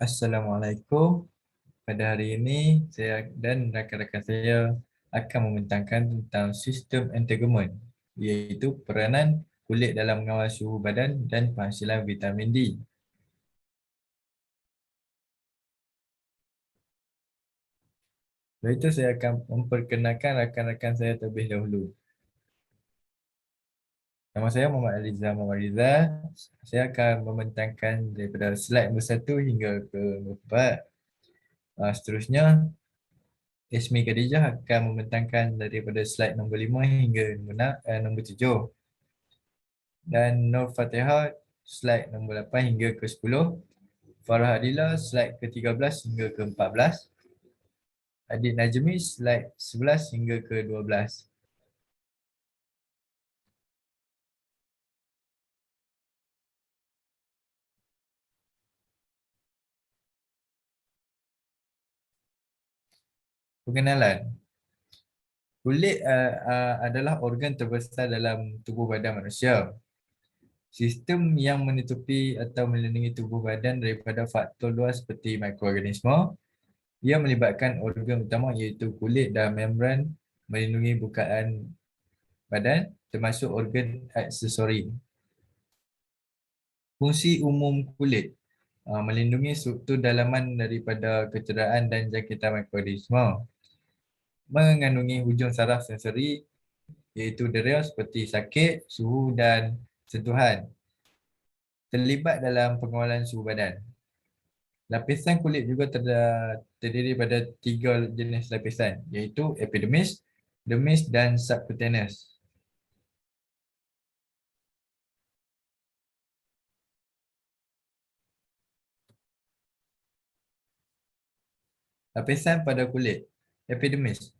Assalamualaikum. Pada hari ini, saya dan rakan-rakan saya akan membentangkan tentang sistem integumen, iaitu peranan kulit dalam mengawal suhu badan dan penghasilan vitamin D. Setelah itu, saya akan memperkenalkan rakan-rakan saya terlebih dahulu. Nama saya Muhammad Aliza Muhammad Riza. Saya akan membentangkan daripada slide nombor 1 hingga ke 4. Seterusnya, Ismi Khadijah akan membentangkan daripada slide nombor 5 hingga nombor 7. Dan Nur Fatihah slide nombor 8 hingga ke 10. Farah Adila slide ke 13 hingga ke 14. Adik Najmi slide 11 hingga ke 12. Perkenalan. Kulit adalah organ terbesar dalam tubuh badan manusia. Sistem yang menutupi atau melindungi tubuh badan daripada faktor luar seperti mikroorganisma. Ia melibatkan organ utama iaitu kulit dan membran melindungi bukaan badan termasuk organ aksesori. Fungsi umum kulit melindungi struktur dalaman daripada kecederaan dan jangkitan mikroorganisma. Mengandungi hujung saraf sensori iaitu dera seperti sakit, suhu dan sentuhan. Terlibat dalam pengawalan suhu badan. Lapisan kulit juga terdiri pada 3 jenis lapisan iaitu epidermis, dermis dan subcutaneous. Lapisan pada kulit, epidermis.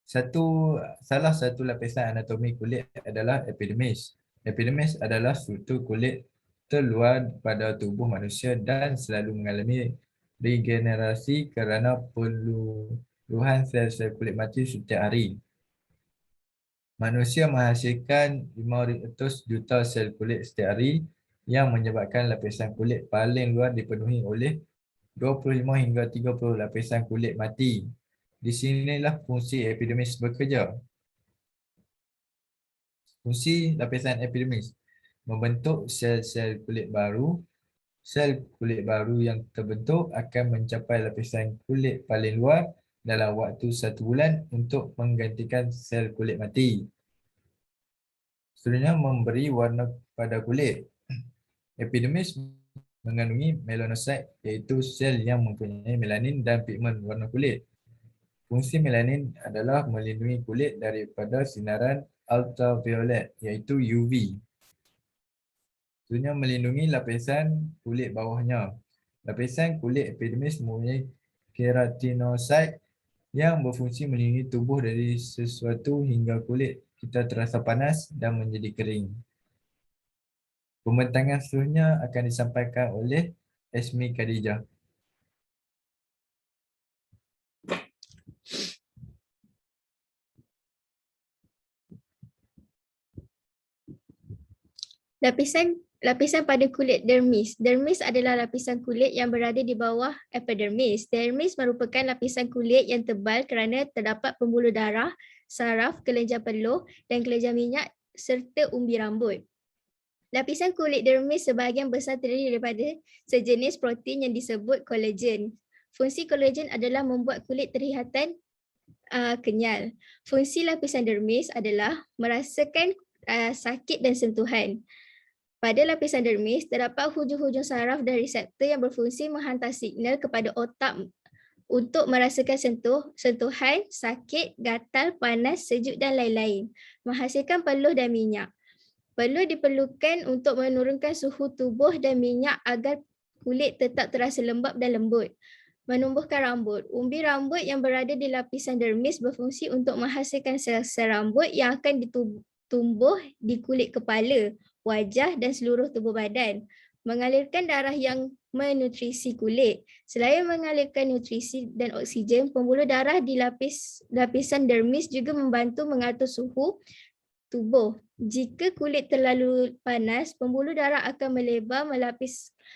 Salah satu lapisan anatomi kulit adalah epidermis. Epidermis adalah struktur kulit terluar pada tubuh manusia dan selalu mengalami regenerasi kerana peluruhan sel-sel kulit mati setiap hari. Manusia menghasilkan 500 juta sel kulit setiap hari yang menyebabkan lapisan kulit paling luar dipenuhi oleh 25 hingga 30 lapisan kulit mati. Di sinilah fungsi epidermis bekerja. Fungsi lapisan epidermis membentuk sel-sel kulit baru. Sel kulit baru yang terbentuk akan mencapai lapisan kulit paling luar dalam waktu 1 bulan untuk menggantikan sel kulit mati. Seterusnya, memberi warna pada kulit. Epidermis mengandungi melanosit iaitu sel yang mempunyai melanin dan pigmen warna kulit. Fungsi melanin adalah melindungi kulit daripada sinaran ultraviolet iaitu UV. Seterusnya, melindungi lapisan kulit bawahnya. Lapisan kulit epidermis mempunyai keratinosit yang berfungsi melindungi tubuh dari sesuatu hingga kulit kita terasa panas dan menjadi kering. Pembentangan seterusnya akan disampaikan oleh Ismi Khadijah. Lapisan pada kulit dermis. Dermis adalah lapisan kulit yang berada di bawah epidermis. Dermis merupakan lapisan kulit yang tebal kerana terdapat pembuluh darah, saraf, kelenjar peluh dan kelenjar minyak serta umbi rambut. Lapisan kulit dermis sebahagian besar terdiri daripada sejenis protein yang disebut kolagen. Fungsi kolagen adalah membuat kulit terlihatan kenyal. Fungsi lapisan dermis adalah merasakan sakit dan sentuhan. Pada lapisan dermis, terdapat hujung-hujung saraf dan reseptor yang berfungsi menghantar signal kepada otak untuk merasakan sentuhan, sakit, gatal, panas, sejuk dan lain-lain. Menghasilkan peluh dan minyak. Peluh diperlukan untuk menurunkan suhu tubuh dan minyak agar kulit tetap terasa lembap dan lembut. Menumbuhkan rambut. Umbi rambut yang berada di lapisan dermis berfungsi untuk menghasilkan sel-sel rambut yang akan tumbuh di kulit kepala, wajah dan seluruh tubuh badan. Mengalirkan darah yang menutrisi kulit. Selain mengalirkan nutrisi dan oksigen, pembuluh darah di lapisan dermis juga membantu mengatur suhu tubuh. Jika kulit terlalu panas, pembuluh darah akan melebar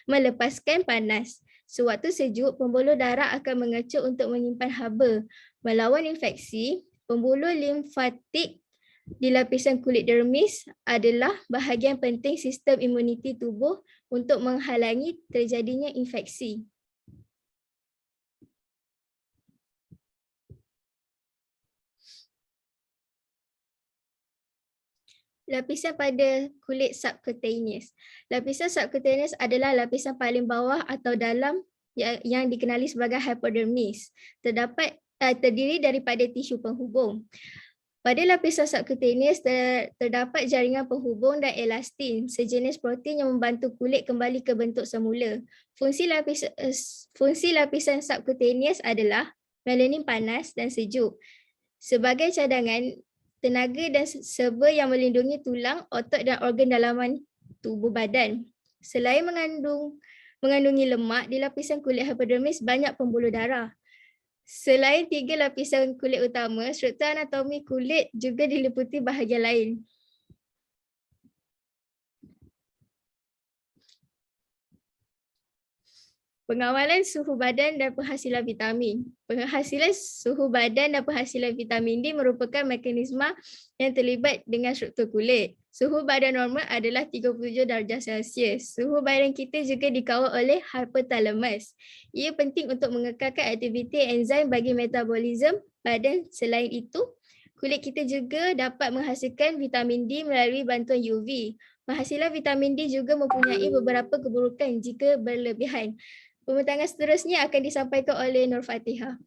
melepaskan panas. Sewaktu sejuk, pembuluh darah akan mengecut untuk menyimpan haba. Melawan infeksi, pembuluh limfatik di lapisan kulit dermis adalah bahagian penting sistem imuniti tubuh untuk menghalangi terjadinya infeksi. Lapisan pada kulit subcutaneous. Lapisan subcutaneous adalah lapisan paling bawah atau dalam yang dikenali sebagai hypodermis. Terdiri daripada tisu penghubung. Pada lapisan subcutaneous terdapat jaringan penghubung dan elastin, sejenis protein yang membantu kulit kembali ke bentuk semula. Fungsi lapisan subcutaneous adalah melanin panas dan sejuk. Sebagai cadangan, tenaga dan serba yang melindungi tulang, otot dan organ dalaman tubuh badan. Selain mengandungi lemak, di lapisan kulit hypodermis banyak pembuluh darah. Selain 3 lapisan kulit utama, struktur anatomi kulit juga diliputi bahagian lain. Pengawalan suhu badan dan penghasilan vitamin. Penghasilan suhu badan dan penghasilan vitamin D merupakan mekanisme yang terlibat dengan struktur kulit. Suhu badan normal adalah 37 darjah Celsius. Suhu badan kita juga dikawal oleh hypothalamus. Ia penting untuk mengekalkan aktiviti enzim bagi metabolisme badan. Selain itu, kulit kita juga dapat menghasilkan vitamin D melalui bantuan UV. Penghasilan vitamin D juga mempunyai beberapa keburukan jika berlebihan. Pembentangan seterusnya akan disampaikan oleh Nur Fatihah.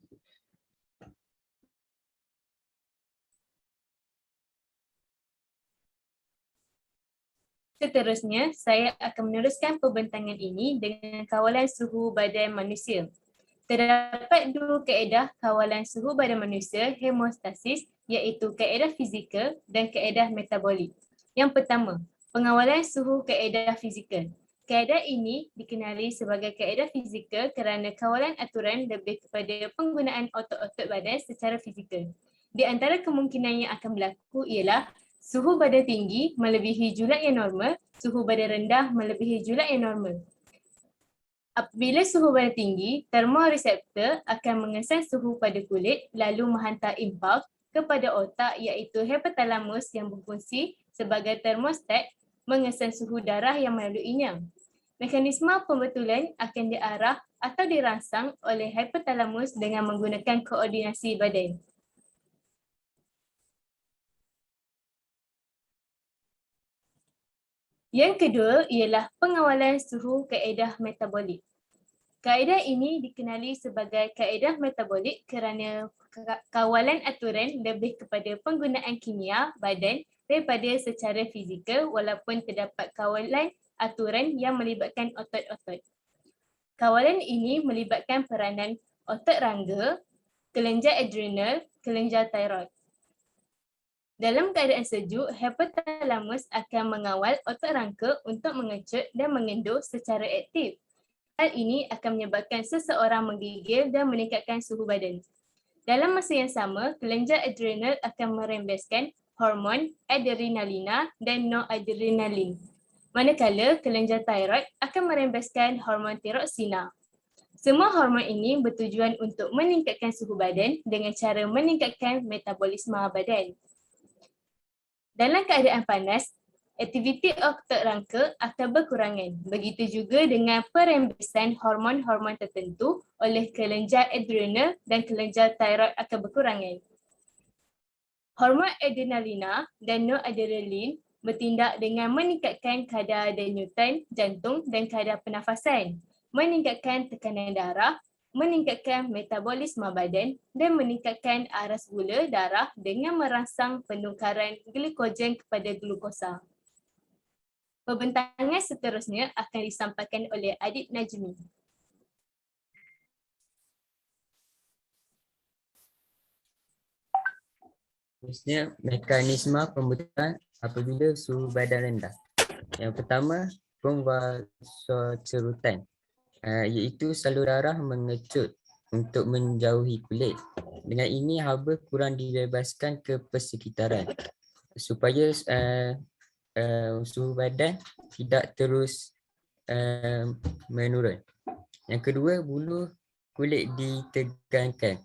Seterusnya, saya akan meneruskan pembentangan ini dengan kawalan suhu badan manusia. Terdapat 2 kaedah kawalan suhu badan manusia hemostasis, iaitu kaedah fizikal dan kaedah metabolik. Yang pertama, pengawalan suhu kaedah fizikal. Kaedah ini dikenali sebagai kaedah fizikal kerana kawalan aturan lebih kepada penggunaan otot-otot badan secara fizikal. Di antara kemungkinan yang akan berlaku ialah suhu badan tinggi melebihi julat yang normal, suhu badan rendah melebihi julat yang normal. Apabila suhu badan tinggi, termoreseptor akan mengesan suhu pada kulit lalu menghantar impuls kepada otak iaitu hypothalamus yang berfungsi sebagai termostat mengesan suhu darah yang melaluinya. Mekanisme pembetulan akan diarah atau dirangsang oleh hypothalamus dengan menggunakan koordinasi badan. Yang kedua ialah pengawalan suhu kaedah metabolik. Kaedah ini dikenali sebagai kaedah metabolik kerana kawalan aturan lebih kepada penggunaan kimia badan daripada secara fizikal walaupun terdapat kawalan aturan yang melibatkan otot-otot. Kawalan ini melibatkan peranan otot rangga, kelenjar adrenal, kelenjar thyroid. Dalam keadaan sejuk, hypothalamus akan mengawal otot rangka untuk mengecut dan mengendur secara aktif. Hal ini akan menyebabkan seseorang menggigil dan meningkatkan suhu badan. Dalam masa yang sama, kelenjar adrenal akan merembeskan hormon adrenalina dan noradrenalin. Manakala kelenjar thyroid akan merembeskan hormon tiroksina. Semua hormon ini bertujuan untuk meningkatkan suhu badan dengan cara meningkatkan metabolisme badan. Dalam keadaan panas, aktiviti otot rangka akan berkurangan. Begitu juga dengan perembesan hormon-hormon tertentu oleh kelenjar adrenal dan kelenjar thyroid akan berkurangan. Hormon adrenalina dan noradrenalin bertindak dengan meningkatkan kadar denyutan jantung dan kadar pernafasan, meningkatkan tekanan darah, meningkatkan metabolisme badan dan meningkatkan aras gula darah dengan merangsang penukaran glikogen kepada glukosa. Pembentangan seterusnya akan disampaikan oleh Adib Najmi. Seterusnya, mekanisme pembentukan apabila suhu badan rendah. Yang pertama, vasocerutan, iaitu salur darah mengecut untuk menjauhi kulit. Dengan ini, haba kurang dibebaskan ke persekitaran supaya suhu badan tidak terus menurun. Yang kedua, bulu kulit ditegangkan.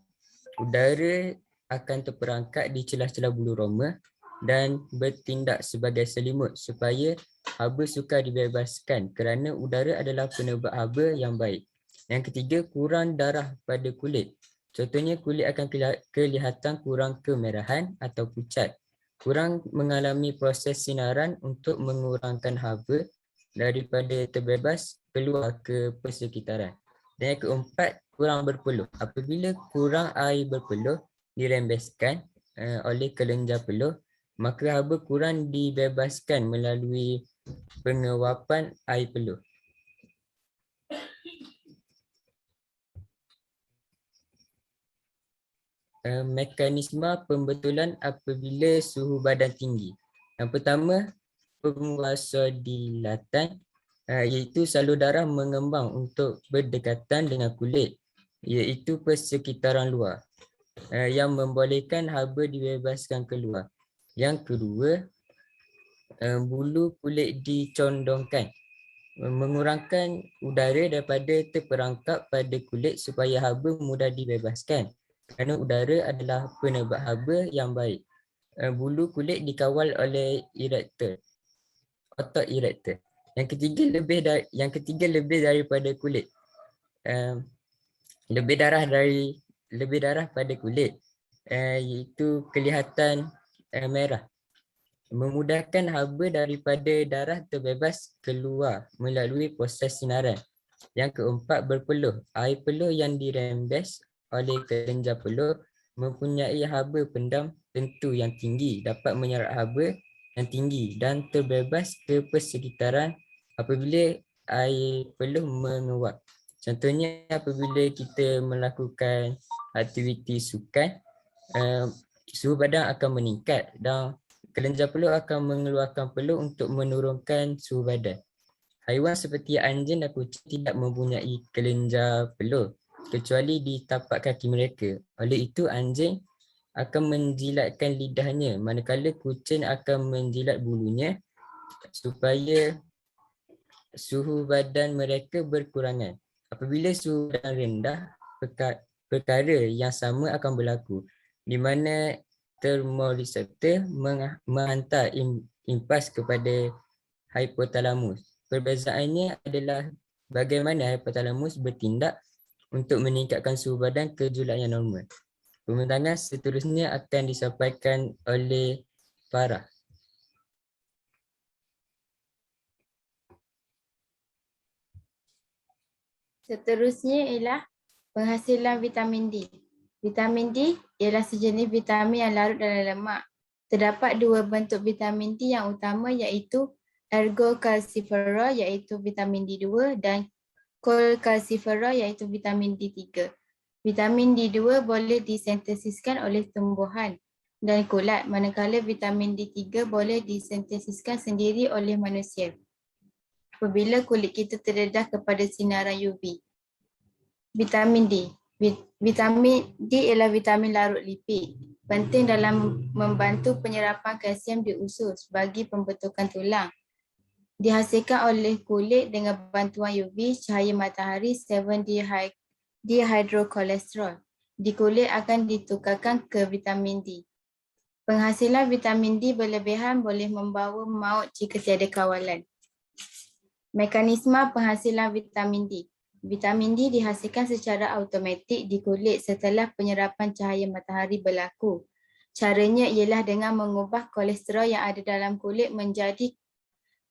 Udara akan terperangkap di celah-celah bulu roma dan bertindak sebagai selimut supaya haba sukar dibebaskan kerana udara adalah penerbang haba yang baik. Yang ketiga, kurang darah pada kulit. Contohnya, kulit akan kelihatan kurang kemerahan atau pucat. Kurang mengalami proses sinaran untuk mengurangkan haba daripada terbebas keluar ke persekitaran. Dan yang keempat, kurang berpeluh. Apabila kurang air berpeluh dirembeskan oleh kelenjar peluh, maka haba kurang dibebaskan melalui pengewapan air peluh. Mekanisme pembetulan apabila suhu badan tinggi. Yang pertama, penguasodilatan, iaitu salur darah mengembang untuk berdekatan dengan kulit, iaitu persekitaran luar, yang membolehkan haba dibebaskan keluar. Yang kedua, bulu kulit dicondongkan, mengurangkan udara daripada terperangkap pada kulit supaya haba mudah dibebaskan. Kerana udara adalah penerbang haba yang baik. Bulu kulit dikawal oleh erector, otot erector. Yang ketiga lebih daripada kulit. Lebih darah pada kulit, iaitu kelihatan merah. Memudahkan haba daripada darah terbebas keluar melalui proses sinaran. Yang keempat, berpeluh. Air peluh yang dirembes oleh kelenjar peluh mempunyai haba pendam tentu yang tinggi, dapat menyerap haba yang tinggi dan terbebas ke persekitaran apabila air peluh menguap. Contohnya, apabila kita melakukan aktiviti sukan, suhu badan akan meningkat dan kelenjar peluh akan mengeluarkan peluh untuk menurunkan suhu badan. Haiwan seperti anjing dan kucing tidak mempunyai kelenjar peluh kecuali di tapak kaki mereka. Oleh itu, anjing akan menjilatkan lidahnya manakala kucing akan menjilat bulunya supaya suhu badan mereka berkurangan. Apabila suhu badan rendah, perkara yang sama akan berlaku di mana termoreseptor menghantar impas kepada hipotalamus. Perbezaannya adalah bagaimana hipotalamus bertindak untuk meningkatkan suhu badan ke jumlah yang normal. Pembentangan seterusnya akan disampaikan oleh Farah. Seterusnya ialah penghasilan vitamin D. Vitamin D ialah sejenis vitamin yang larut dalam lemak. Terdapat dua bentuk vitamin D yang utama iaitu ergocalciferol iaitu vitamin D2 dan cholecalciferol iaitu vitamin D3. Vitamin D2 boleh disintesiskan oleh tumbuhan dan kulat, manakala vitamin D3 boleh disintesiskan sendiri oleh manusia apabila kulit kita terdedah kepada sinaran UV. Vitamin D. Vitamin D ialah vitamin larut lipid. Penting dalam membantu penyerapan kalsium di usus bagi pembentukan tulang. Dihasilkan oleh kulit dengan bantuan UV, cahaya matahari, 7-dihydrokolesterol. Di kulit akan ditukarkan ke vitamin D. Penghasilan vitamin D berlebihan boleh membawa maut jika tiada kawalan. Mekanisme penghasilan vitamin D. Vitamin D dihasilkan secara automatik di kulit setelah penyerapan cahaya matahari berlaku. Caranya ialah dengan mengubah kolesterol yang ada dalam kulit menjadi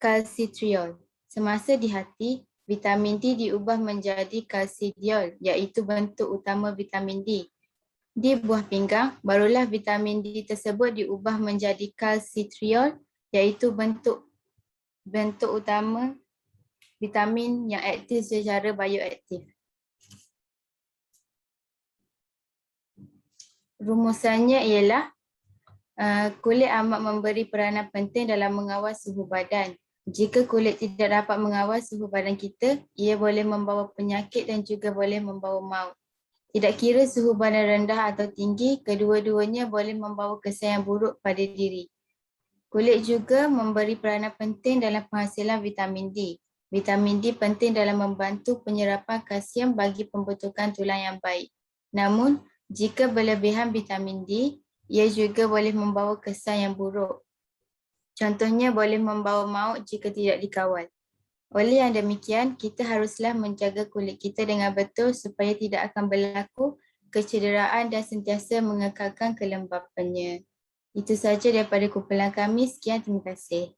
kalsitriol. Semasa di hati, vitamin D diubah menjadi kalsidiol iaitu bentuk utama vitamin D. Di buah pinggang, barulah vitamin D tersebut diubah menjadi kalsitriol iaitu bentuk utama vitamin yang aktif secara bioaktif. Rumusannya ialah kulit amat memberi peranan penting dalam mengawal suhu badan. Jika kulit tidak dapat mengawal suhu badan kita, ia boleh membawa penyakit dan juga boleh membawa maut. Tidak kira suhu badan rendah atau tinggi, kedua-duanya boleh membawa kesan yang buruk pada diri. Kulit juga memberi peranan penting dalam penghasilan vitamin D. Vitamin D penting dalam membantu penyerapan kalsium bagi pembentukan tulang yang baik. Namun, jika berlebihan vitamin D, ia juga boleh membawa kesan yang buruk. Contohnya boleh membawa maut jika tidak dikawal. Oleh yang demikian, kita haruslah menjaga kulit kita dengan betul supaya tidak akan berlaku kecederaan dan sentiasa mengekalkan kelembapannya. Itu sahaja daripada kumpulan kami. Sekian, terima kasih.